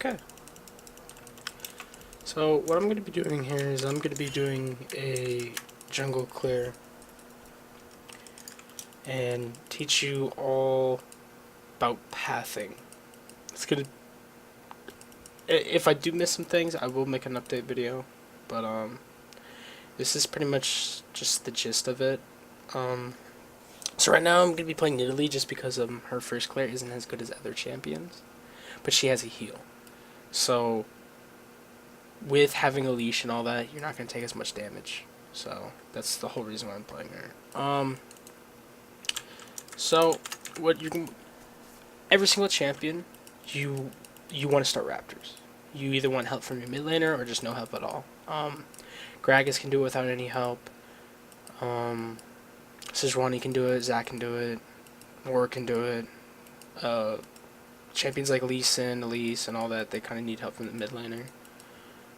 Okay. So what I'm going to be doing here is I'm going to be doing a jungle clear and teach you all about pathing. It's gonna. If I do miss some things, I will make an update video, but this is pretty much just the gist of it. Um, so right now I'm gonna be playing Nidalee just because her first clear isn't as good as other champions, but she has a heal. So with having a leash and all that, you're not gonna take as much damage. So that's the whole reason why I'm playing her. So what you can, every single champion, you want to start Raptors. You either want help from your mid laner or just no help at all. Gragas can do it without any help. Sejuani can do it. Zac can do it. War can do it. Champions like Lee Sin, Elise, and all that, they kind of need help from the mid laner.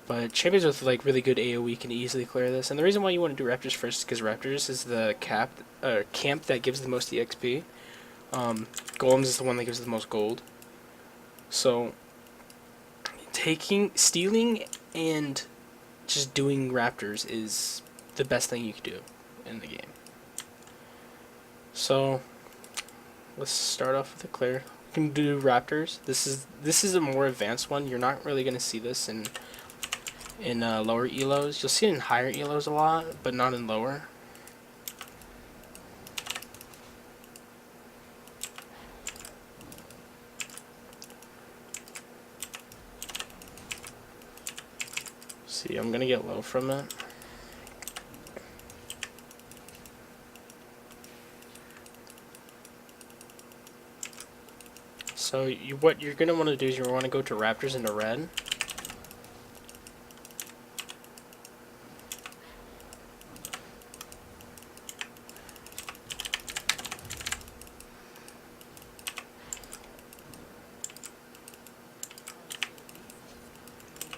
But champions with like really good AoE can easily clear this. And the reason why you want to do Raptors first is because Raptors is the camp that gives the most EXP. Golems is the one that gives the most gold. So stealing and just doing Raptors is the best thing you could do in the game. So let's start off with a clear. You can do Raptors. This is a more advanced one. You're not really gonna see this in lower elos. You'll see it in higher elos a lot, but not in lower. See, I'm gonna get low from it. So what you're gonna want to do is you want to go to Raptors into red.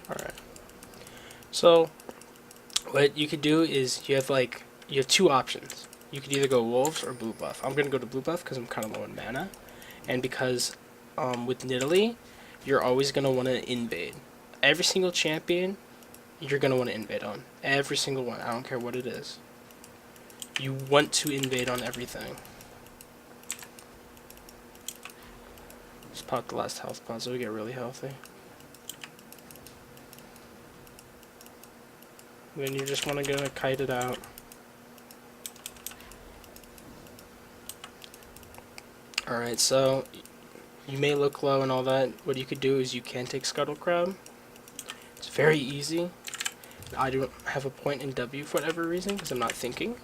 All right. So what you could do is you have two options. You could either go wolves or blue buff. I'm gonna go to blue buff because I'm kind of low in mana, and because with Nidalee, you're always gonna want to invade. Every single champion, you're gonna want to invade on. Every single one. I don't care what it is. You want to invade on everything. Just pop the last health pod so we get really healthy. Then you just want to go kite it out. Alright, so you may look low and all that. What you could do is you can take Scuttle Crab. It's very easy. I don't have a point in W for whatever reason because I'm not thinking.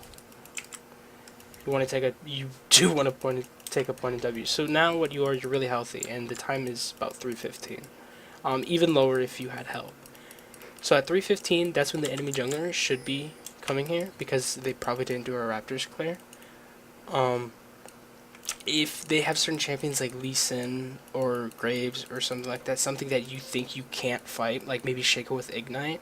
You do want to take a point in W. So now what you're really healthy, and the time is about 3:15. Even lower if you had help. So at 3:15, that's when the enemy jungler should be coming here because they probably didn't do a Raptors clear. If they have certain champions like Lee Sin or Graves or something like that, something that you think you can't fight, like maybe Shaco with Ignite,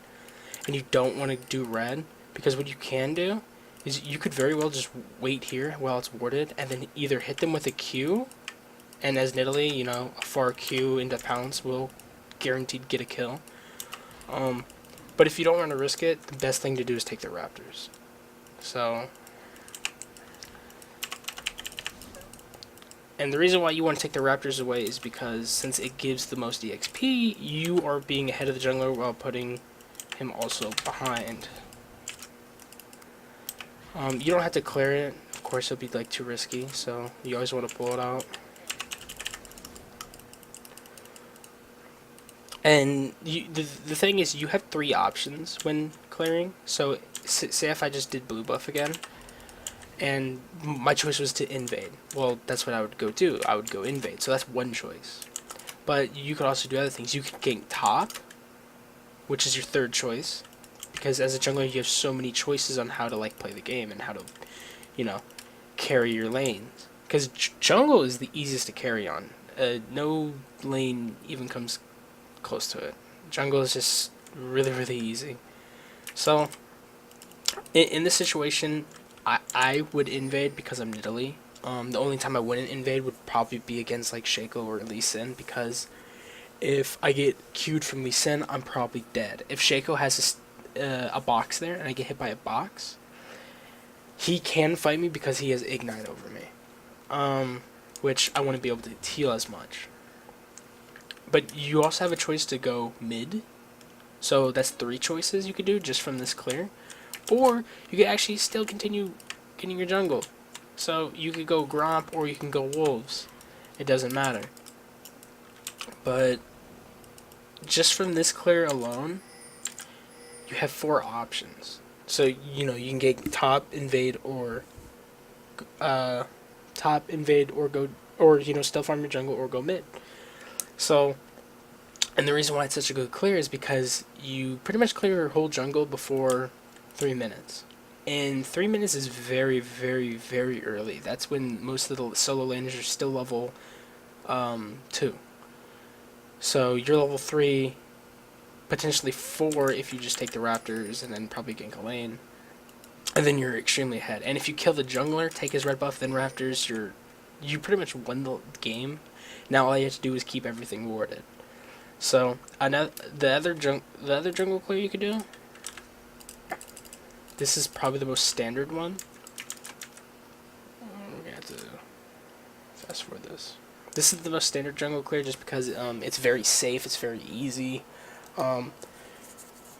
and you don't want to do red, because what you can do is you could very well just wait here while it's warded and then either hit them with a Q, and as Nidalee, you know, a far Q into pounce will guaranteed get a kill. But if you don't want to risk it, the best thing to do is take the Raptors. So, and the reason why you want to take the Raptors away is because since it gives the most EXP, you are being ahead of the jungler while putting him also behind. You don't have to clear it. Of course, it'll be like too risky, so you always want to pull it out. And the thing is, you have three options when clearing. So say if I just did blue buff again, and my choice was to invade. Well, that's what I would go do. I would go invade. So that's one choice. But you could also do other things. You could gank top, which is your third choice, because as a jungler you have so many choices on how to like play the game and how to, you know, carry your lanes. Because jungle is the easiest to carry on. No lane even comes close to it. Jungle is just really, really easy. So in this situation, I would invade because I'm Nidalee. The only time I wouldn't invade would probably be against like Shaco or Lee Sin, because If I get queued from Lee Sin, I'm probably dead. If Shaco has a box there and I get hit by a box, he can fight me because he has Ignite over me. Which I wouldn't be able to heal as much. But you also have a choice to go mid. So that's 3 choices you could do just from this clear. Or you could actually still continue getting your jungle. So you could go Gromp or you can go Wolves. It doesn't matter. But just from this clear alone, you have 4 options. So, you know, you can get top, invade, or go, or, you know, still farm your jungle or go mid. So, and the reason why it's such a good clear is because you pretty much clear your whole jungle before 3 minutes. And 3 minutes is very, very, very early. That's when most of the solo laners are still level 2. So you're level 3, potentially 4 if you just take the Raptors and then probably gank a lane. And then you're extremely ahead. And if you kill the jungler, take his red buff, then Raptors, you pretty much win the game. Now all you have to do is keep everything warded. So the other jungle clear you could do. This is probably the most standard one. We're gonna have to fast forward this. This is the most standard jungle clear just because it's very safe. It's very easy.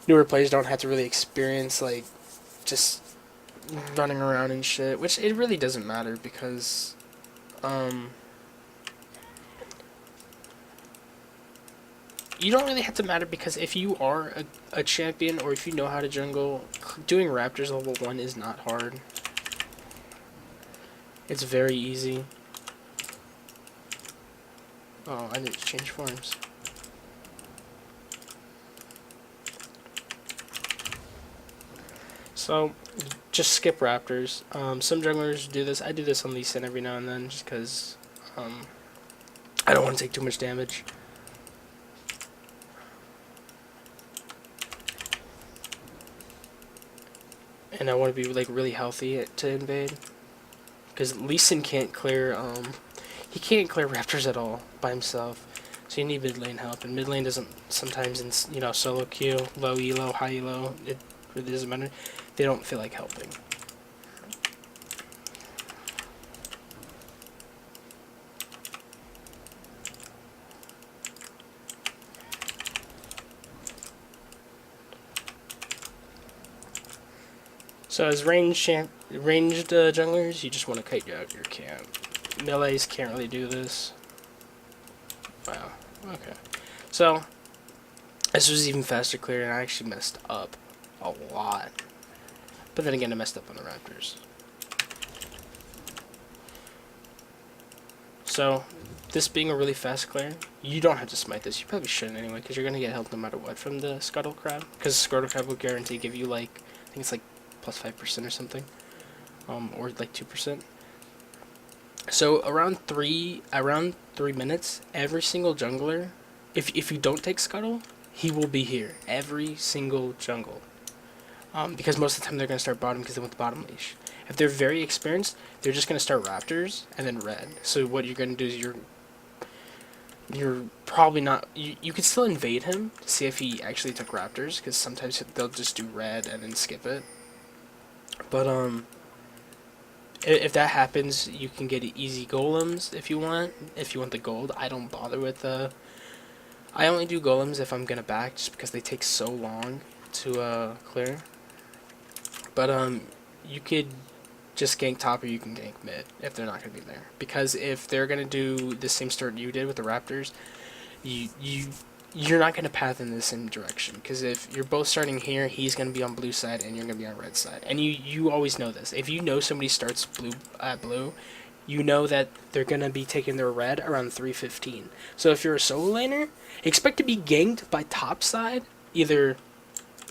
Newer players don't have to really experience like just running around and shit, which it really doesn't matter because you don't really have to matter because if you are a champion or if you know how to jungle, doing Raptors level 1 is not hard. It's very easy. Oh, I need to change forms. So, just skip Raptors. Some junglers do this. I do this on Lee Sin every now and then just because I don't want to take too much damage. And I want to be like really healthy to invade. Because Lee Sin can't clear he can't clear Raptors at all by himself. So you need mid lane help, and mid lane doesn't sometimes in, you know, solo queue, low elo, high elo, it really doesn't matter. They don't feel like helping. So as ranged junglers, you just want to kite out your camp. Melees can't really do this. Wow. Okay. So this was even faster clear, and I actually messed up a lot. But then again, I messed up on the Raptors. So this being a really fast clear, you don't have to smite this. You probably shouldn't anyway, because you're gonna get help no matter what from the Scuttle Crab. Because Scuttle Crab will guarantee give you like, I think it's like plus 5% or something, or like 2%. So around 3 minutes, every single jungler, if you don't take Scuttle, he will be here. Every single jungle. Because most of the time they're going to start bottom because they want the bottom leash. If they're very experienced, they're just going to start Raptors and then red. So what you're going to do is you're probably not... You could still invade him to see if he actually took Raptors, because sometimes they'll just do red and then skip it. But if that happens, you can get easy golems if you want. If you want the gold, I don't bother with the... I only do golems if I'm going to back, just because they take so long to clear. But you could just gank top or you can gank mid if they're not going to be there. Because if they're going to do the same start you did with the Raptors, you're not going to path in the same direction. Because if you're both starting here, he's going to be on blue side and you're going to be on red side. And you always know this. If you know somebody starts blue, you know that they're going to be taking their red around 3:15. So if you're a solo laner, expect to be ganked by top side, either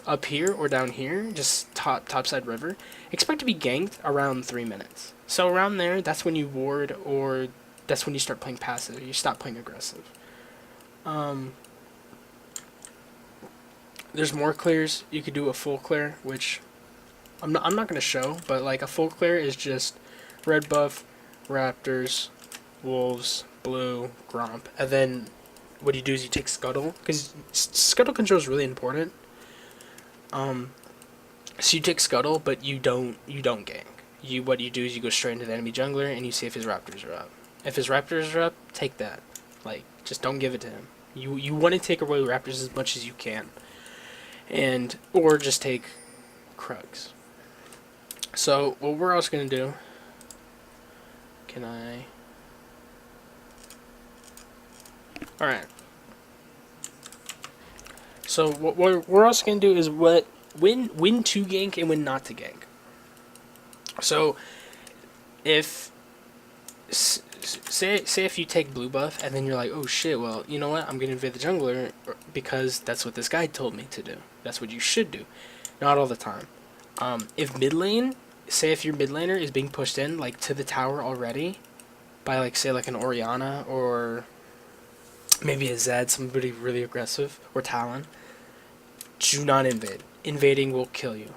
up here or down here, just topside river. Expect to be ganked around 3 minutes. So around there, that's when you ward, or that's when you start playing passive. You stop playing aggressive. There's more clears. You could do a full clear, which I'm not going to show, but like a full clear is just red buff, Raptors, Wolves, blue, Gromp, and then what you do is you take Scuttle, because Scuttle control is really important. So you take Scuttle, but you don't gank. What you do is you go straight into the enemy jungler and you see if his Raptors are up. If his Raptors are up, take that. Like, just don't give it to him. You want to take away Raptors as much as you can, or just take Krugs. So what we're also gonna do? Can I? All right. So what we're also gonna do is when to gank and when not to gank. So if say if you take blue buff and then you're like, oh shit, well, you know what, I'm gonna invade the jungler because that's what this guy told me to do. That's what you should do. Not all the time. If mid lane, say if your mid laner is being pushed in like to the tower already by like say like an Orianna or maybe a Zed, somebody really aggressive, or Talon, do not invade. Invading will kill you.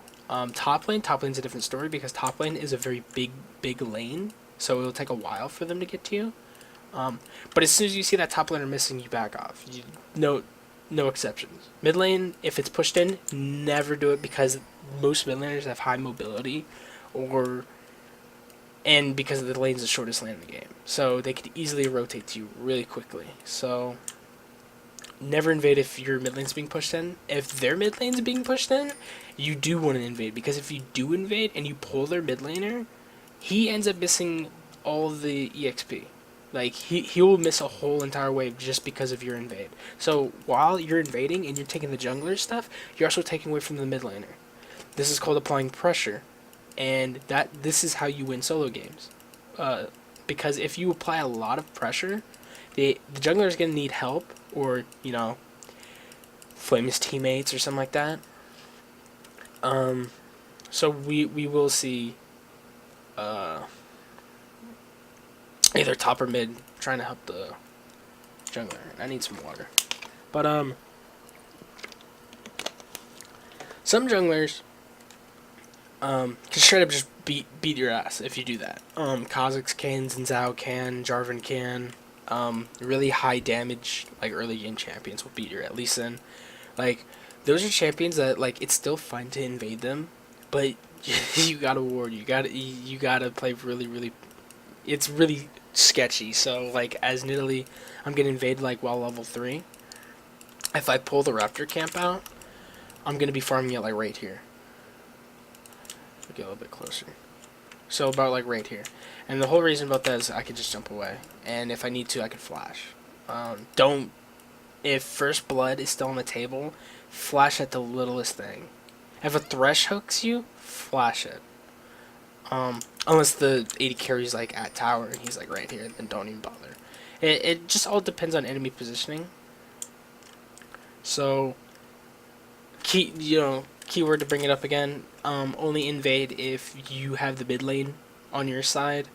Top lane's a different story because top lane is a very big lane, so it'll take a while for them to get to you. But as soon as you see that top laner missing, you back off. No exceptions. Mid lane, if it's pushed in, never do it because most mid laners have high mobility, and because the lane's the shortest lane in the game, so they could easily rotate to you really quickly. So never invade if your mid lane's being pushed in. If their mid lane's being pushed in, you do want to invade, because if you do invade and you pull their mid laner, he ends up missing all the EXP. Like, he will miss a whole entire wave just because of your invade. So while you're invading and you're taking the jungler stuff, you're also taking away from the mid laner. This is called applying pressure, and this is how you win solo games. Because if you apply a lot of pressure, the jungler is going to need help, or, you know, flame his teammates or something like that. So we will see either top or mid trying to help the jungler. I need some water. But some junglers can straight up just beat your ass if you do that. Kha'Zix can, Xin can, Jarvan can. Really high damage, like early game champions will beat your at least then. Like, those are champions that, like, it's still fun to invade them, but you gotta ward. You gotta play really. It's really sketchy. So like as Nidalee, I'm getting invaded like while level 3. If I pull the Raptor camp out, I'm gonna be farming it like right here. Get a little bit closer. So about like right here. And the whole reason about that is I could just jump away, and if I need to, I could flash. If first blood is still on the table, flash at the littlest thing. If a thresh hooks you, flash it. Unless the AD carries like at tower and he's like right here, then don't even bother. It just all depends on enemy positioning. So keyword to bring it up again, only invade if you have the mid lane on your side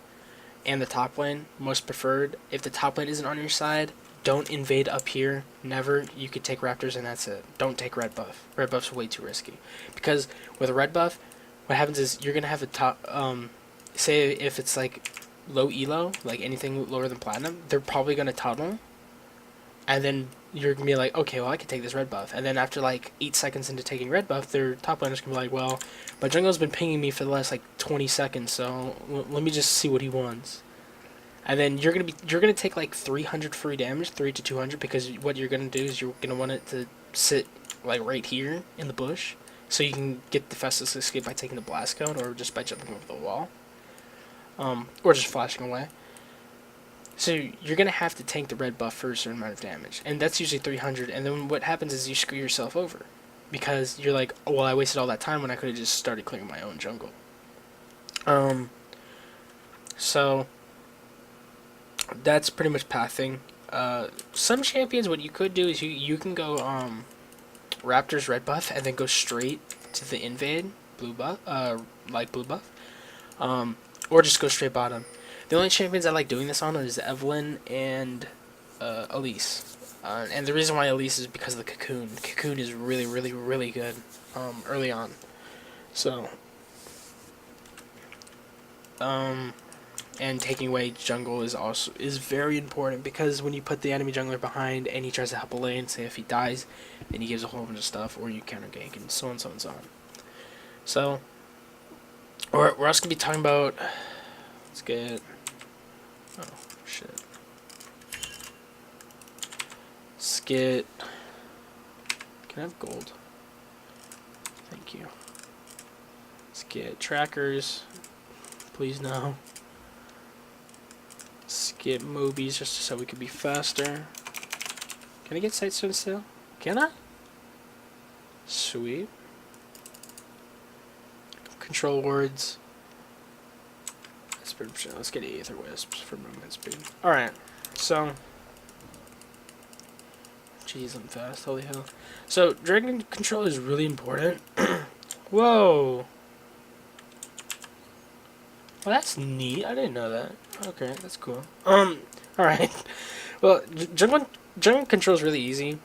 and the top lane, most preferred. If the top lane isn't on your side, don't invade up here. Never. You could take Raptors and that's it. Don't take red buff. Red buff's way too risky. Because with a red buff, what happens is you're gonna have a top. Say if it's like low elo, like anything lower than platinum, they're probably gonna tunnel, and then you're gonna be like, okay, well I can take this red buff, and then after like 8 seconds into taking red buff, their top laner's gonna be like, well, my jungle's been pinging me for the last like 20 seconds, so let me just see what he wants. And then you're gonna take like 300 free damage, 3 to 200, because what you're gonna do is you're gonna want it to sit like right here in the bush, so you can get the fastest escape by taking the blast cone or just by jumping over the wall, or just flashing away. So you're gonna have to tank the red buff for a certain amount of damage, and that's usually 300. And then what happens is you screw yourself over, because you're like, oh, well, I wasted all that time when I could have just started clearing my own jungle. So that's pretty much pathing. Some champions, what you could do is you can go Raptors red buff and then go straight to the invade blue buff, like blue buff, or just go straight bottom. The only champions I like doing this on is Evelynn and Elise, and the reason why Elise is because of the cocoon. The cocoon is really good early on. So And taking away jungle is very important, because when you put the enemy jungler behind and he tries to help a lane, say if he dies, then he gives a whole bunch of stuff, or you counter gank, and so on, so on, so on. So we're also gonna be talking about. Let's get. Oh shit. Let's get. Can I have gold? Thank you. Let's get trackers. Please no. Get movies just so we can be faster. Can I get sightstone still? Can I? Sweet. Control words. Let's get Aether Wisps for movement speed. Alright, so. Jeez, I'm fast. Holy hell. So, dragon control is really important. Whoa! Well, that's neat. I didn't know that. Okay, that's cool. Alright. Well, jungle control is really easy.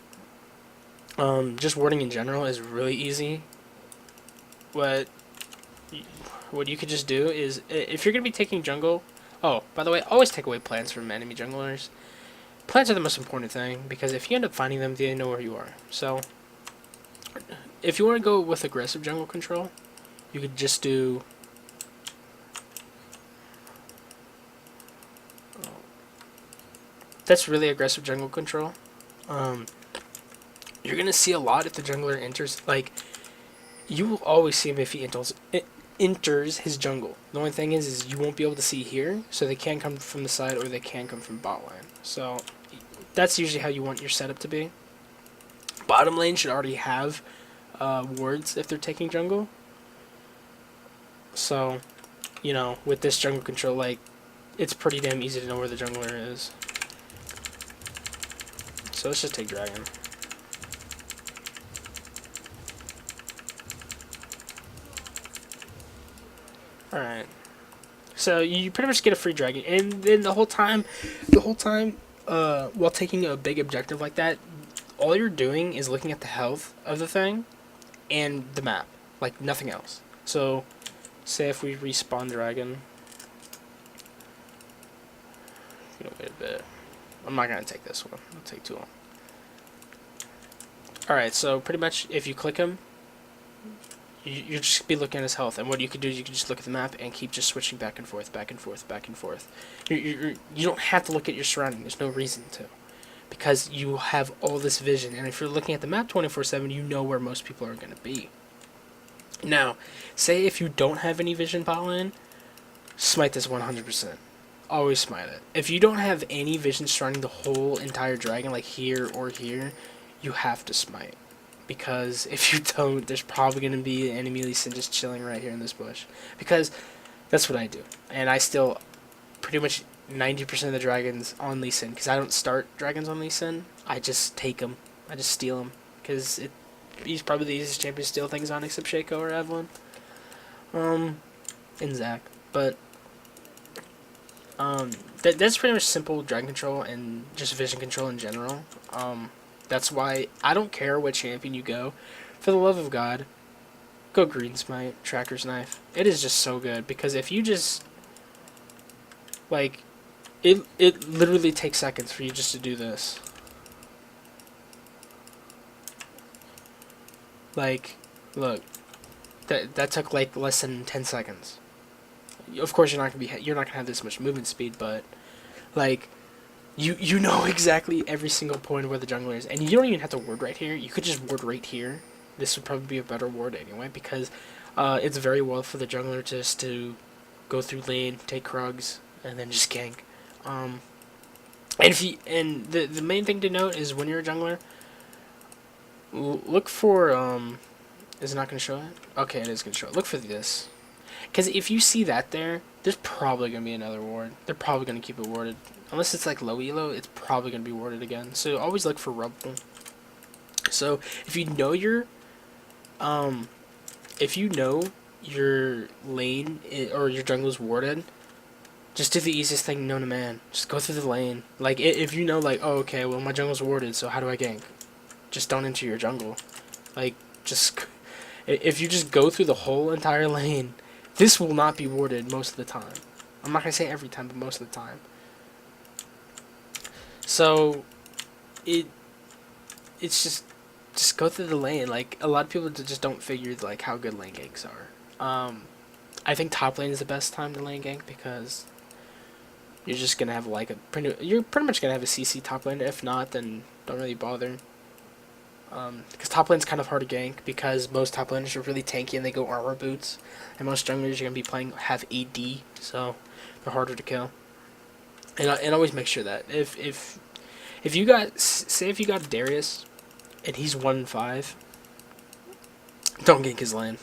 Just warding in general is really easy. What you could just do is, if you're going to be taking jungle... Oh, by the way, always take away plants from enemy junglers. Plants are the most important thing, because if you end up finding them, they know where you are. So, if you want to go with aggressive jungle control, you could just do... That's really aggressive jungle control. You're gonna see a lot if the jungler enters. Like, you will always see him if he enters his jungle. The only thing is you won't be able to see here, so they can come from the side or they can come from bot lane. So that's usually how you want your setup to be. Bottom lane should already have wards if they're taking jungle. So, you know, with this jungle control, like, it's pretty damn easy to know where the jungler is. So let's just take dragon. Alright. So you pretty much get a free dragon, and then the whole time, while taking a big objective like that, all you're doing is looking at the health of the thing and the map, like nothing else. So, say if we respawn dragon, wait a bit. I'm not gonna take this one. It'll take too long. Alright, so pretty much if you click him, you just be looking at his health, and what you can do is you can just look at the map and keep just switching back and forth, back and forth, back and forth. You don't have to look at your surrounding. There's no reason to, because you have all this vision, and if you're looking at the map 24/7, you know where most people are going to be. Now, say if you don't have any vision bot lane, smite this 100%. Always smite it. If you don't have any vision surrounding the whole entire dragon, like here or here, you have to smite. Because if you don't, there's probably going to be an enemy Lee Sin just chilling right here in this bush. Because that's what I do. And I still pretty much 90% of the dragons on Lee Sin. Because I don't start dragons on Lee Sin. I just take them. I just steal them. Because he's probably the easiest champion to steal things on, except Shaco or Evelyn. And Zac. But that's pretty much simple dragon control and just vision control in general. That's why I don't care what champion you go. For the love of God, go Green Smite, Tracker's Knife. It is just so good, because if you just, like, it literally takes seconds for you just to do this. Like, look, that took like less than 10 seconds. Of course, you're not gonna have this much movement speed, but like, you know exactly every single point where the jungler is, and you don't even have to ward right here. You could just ward right here. This would probably be a better ward anyway, because it's very well for the jungler just to go through lane, take Krugs, and then just gank. And the main thing to note is when you're a jungler, look for is it not gonna show it? Okay, it is gonna show it. Look for this, because if you see that there's probably gonna be another ward. They're probably gonna keep it warded. Unless it's like low elo, it's probably going to be warded again. So always look for rubble. So if you know your lane or your jungle is warded, just do the easiest thing known to man. Just go through the lane. Like, if you know, like, oh, okay, well, my jungle's warded, so how do I gank? Just don't enter your jungle. Like, if you just go through the whole entire lane, this will not be warded most of the time. I'm not gonna say every time, but most of the time. So it it's just go through the lane. Like a lot of people just don't figure like how good lane ganks are. I think top lane is the best time to lane gank because you're just gonna have like you're pretty much gonna have a CC top lane. If not, then don't really bother. Because top lane's kind of hard to gank because most top laners are really tanky and they go armor boots, and most junglers you're gonna be playing have AD, so they're harder to kill. And always make sure that if you got say if you got Darius and he's 1-5, don't gank his lane.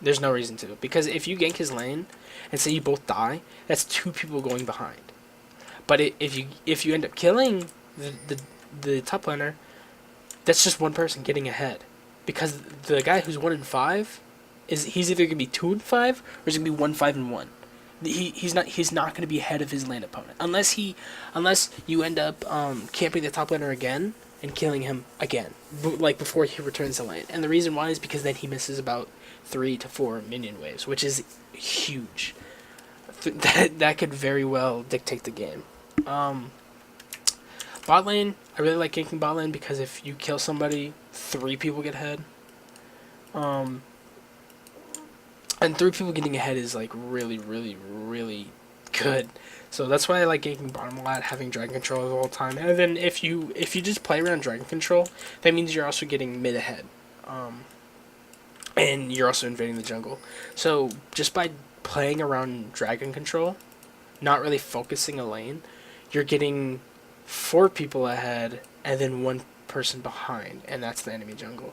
There's no reason to, because if you gank his lane and say you both die, that's two people going behind. But if you end up killing the top laner, that's just one person getting ahead, because the guy who's 1-5 he's either gonna be 2-5 or he's gonna be 1-5-1. He's not gonna be ahead of his lane opponent unless you end up camping the top laner again and killing him again, like before he returns to lane. And the reason why is because then he misses about 3 to 4 minion waves, which is huge. That could very well dictate the game. Bot lane, I really like ganking bot lane because if you kill somebody, 3 people get ahead. And 3 people getting ahead is like really, really, really good. So that's why I like ganking bottom a lot, having dragon control the whole time. And then if you just play around dragon control, that means you're also getting mid ahead. And you're also invading the jungle. So just by playing around dragon control, not really focusing a lane, you're getting 4 people ahead and then 1 person behind, and that's the enemy jungle.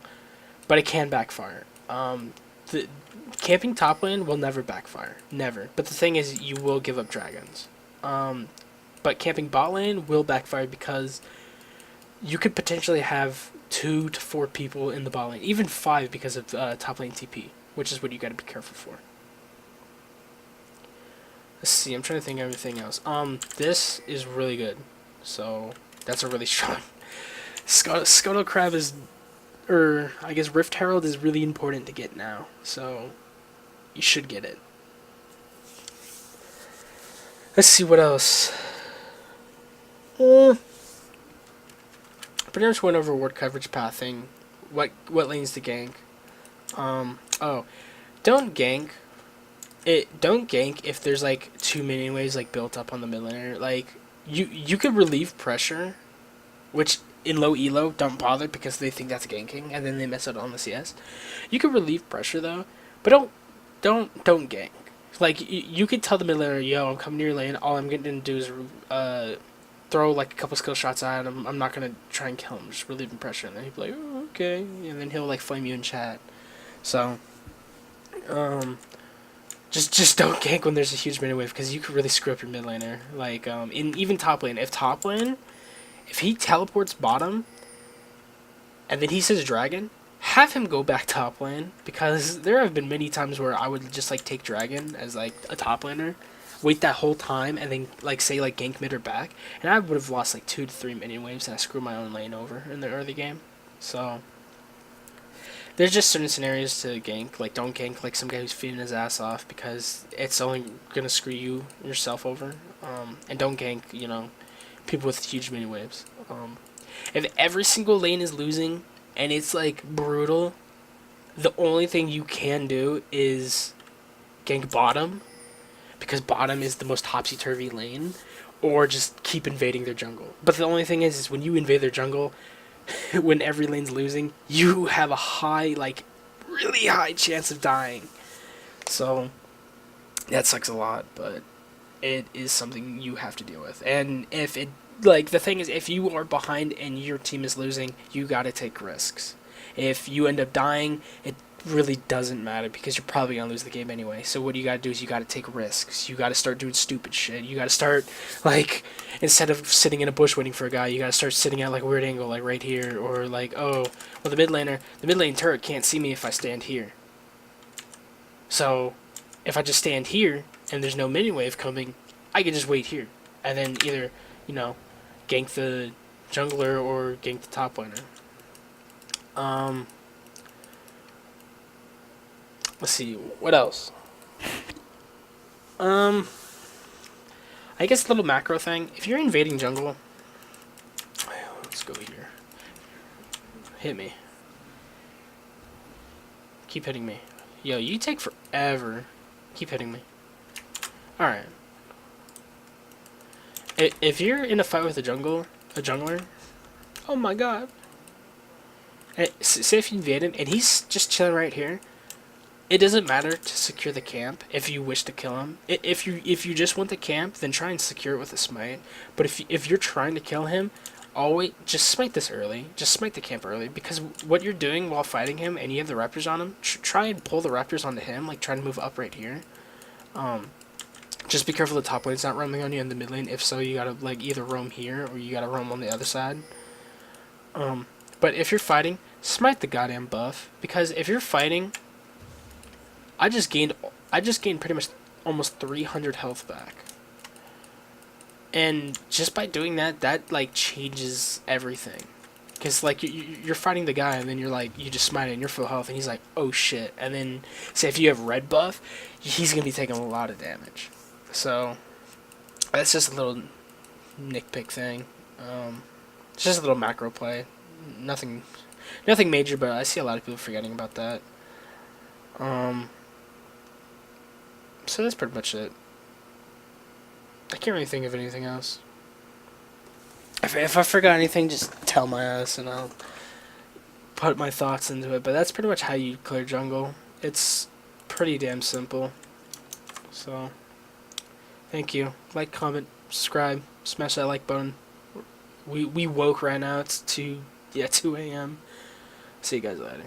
But it can backfire. The camping top lane will never backfire, never. But the thing is, you will give up dragons. But camping bot lane will backfire because you could potentially have 2 to 4 people in the bot lane, even 5 because of top lane TP, which is what you got to be careful for. Let's see, I'm trying to think of everything else. This is really good. So that's a really strong. Scuttle Crab is, or I guess Rift Herald is really important to get now. So you should get it. Let's see what else. Pretty much went over ward coverage pathing, what lanes to gank. Don't gank. Don't gank if there's like 2 minion waves like built up on the mid laner. Like you could relieve pressure, which in low elo don't bother because they think that's ganking and then they mess it on the CS. You could relieve pressure though, but don't gank. Like you could tell the mid laner, yo, I'm coming to your lane. All I'm gonna do is throw like a couple skill shots at him. I'm not gonna try and kill him. Just relieving pressure, and then he'll be like, oh, okay, and then he'll like flame you in chat. So just don't gank when there's a huge mid wave because you could really screw up your mid laner. Like in even top lane, if he teleports bottom and then he says dragon, have him go back top lane, because there have been many times where I would just like take dragon as like a top laner, wait that whole time, and then like say like gank mid or back, and I would have lost like 2 to 3 minion waves and I screwed my own lane over in the early game. So there's just certain scenarios to gank. Like don't gank like some guy who's feeding his ass off because it's only gonna screw you yourself over. And don't gank, people with huge mini waves. If every single lane is losing and it's like brutal, the only thing you can do is gank bottom, because bottom is the most topsy-turvy lane, or just keep invading their jungle. But the only thing is when you invade their jungle, when every lane's losing, you have a high, like really high chance of dying. So that sucks a lot, but it is something you have to deal with. And if it, like, the thing is, if you are behind and your team is losing, you gotta take risks. If you end up dying, it really doesn't matter because you're probably gonna lose the game anyway. So what you gotta do is you gotta take risks. You gotta start doing stupid shit. You gotta start, like, instead of sitting in a bush waiting for a guy, you gotta start sitting at like a weird angle, like right here, or like, oh, well, the mid lane turret can't see me if I stand here. So if I just stand here and there's no minion wave coming, I can just wait here and then either, gank the jungler or gank the top laner. Let's see, what else? I guess the little macro thing. If you're invading jungle, let's go here. Hit me. Keep hitting me. Yo, you take forever. Keep hitting me. Alright. If you're in a fight with a jungler, oh my god. Say if you invade him and he's just chilling right here, it doesn't matter to secure the camp if you wish to kill him. If you just want the camp, then try and secure it with a smite. But if you're trying to kill him, always just smite this early. Just smite the camp early, because what you're doing while fighting him and you have the Raptors on him, try and pull the Raptors onto him, like try to move up right here. Just be careful the top lane's not roaming on you in the mid lane. If so, you gotta like either roam here or you gotta roam on the other side. But if you're fighting, smite the goddamn buff, because if you're fighting, I just gained pretty much almost 300 health back. And just by doing that, that like changes everything. Because like you're fighting the guy and then you're like, you just smite it and you're full health and he's like, oh shit. And then say if you have red buff, he's going to be taking a lot of damage. So that's just a little nitpick thing. It's just a little macro play. Nothing major, but I see a lot of people forgetting about that. So that's pretty much it. I can't really think of anything else. If I forgot anything, just tell my ass and I'll put my thoughts into it. But that's pretty much how you clear jungle. It's pretty damn simple. So, thank you. Like, comment, subscribe, smash that like button. We woke right now. It's 2 a.m. See you guys later.